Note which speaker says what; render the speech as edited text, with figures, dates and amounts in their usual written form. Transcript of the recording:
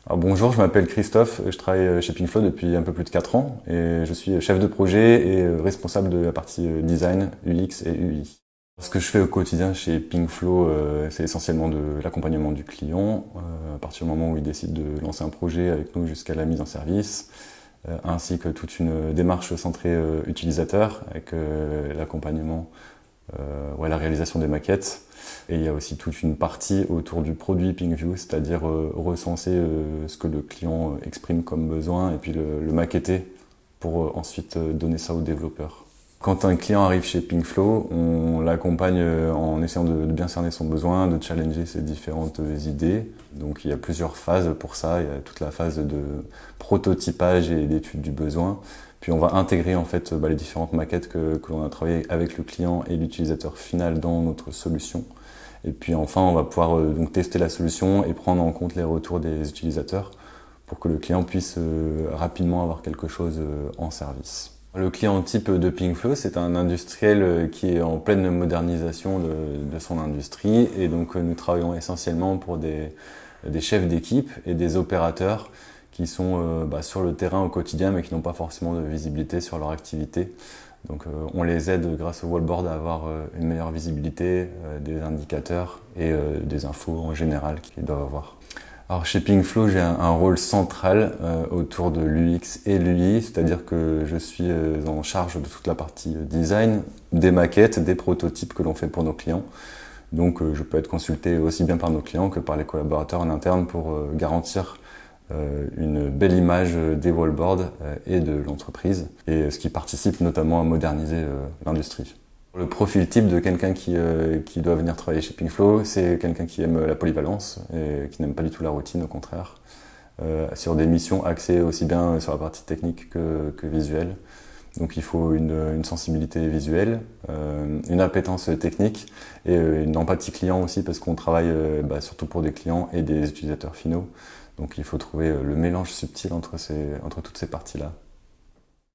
Speaker 1: Alors bonjour, je m'appelle Christophe, je travaille chez Pinkflow depuis un peu plus de 4 ans et je suis chef de projet et responsable de la partie design, UX et UI. Ce que je fais au quotidien chez Pinkflow, c'est essentiellement de l'accompagnement du client, à partir du moment où il décide de lancer un projet avec nous jusqu'à la mise en service, ainsi que toute une démarche centrée utilisateur avec l'accompagnement, la réalisation des maquettes. Et il y a aussi toute une partie autour du produit PinkView, c'est-à-dire recenser ce que le client exprime comme besoin et puis le maqueter pour ensuite donner ça aux développeurs. Quand un client arrive chez Pinkflow, on l'accompagne en essayant de bien cerner son besoin, de challenger ses différentes idées. Donc il y a plusieurs phases pour ça. Il y a toute la phase de prototypage et d'étude du besoin. Puis on va intégrer en fait les différentes maquettes que l'on a travaillées avec le client et l'utilisateur final dans notre solution. Et puis enfin, on va pouvoir donc tester la solution et prendre en compte les retours des utilisateurs pour que le client puisse rapidement avoir quelque chose en service. Le client type de Pinkflow, c'est un industriel qui est en pleine modernisation de son industrie et donc nous travaillons essentiellement pour des chefs d'équipe et des opérateurs qui sont sur le terrain au quotidien mais qui n'ont pas forcément de visibilité sur leur activité. Donc on les aide grâce au wallboard à avoir une meilleure visibilité, des indicateurs et des infos en général qu'ils doivent avoir. Alors chez Pinkflow, j'ai un rôle central autour de l'UX et l'UI, c'est-à-dire que je suis en charge de toute la partie design, des maquettes, des prototypes que l'on fait pour nos clients. Donc je peux être consulté aussi bien par nos clients que par les collaborateurs en interne pour garantir une belle image des wallboards et de l'entreprise, et ce qui participe notamment à moderniser l'industrie. Le profil type de quelqu'un qui doit venir travailler chez Pinkflow, c'est quelqu'un qui aime la polyvalence et qui n'aime pas du tout la routine, au contraire. Sur des missions axées aussi bien sur la partie technique que visuelle. Donc il faut une sensibilité visuelle, une appétence technique et une empathie client aussi, parce qu'on travaille surtout pour des clients et des utilisateurs finaux. Donc il faut trouver le mélange subtil entre toutes ces parties-là.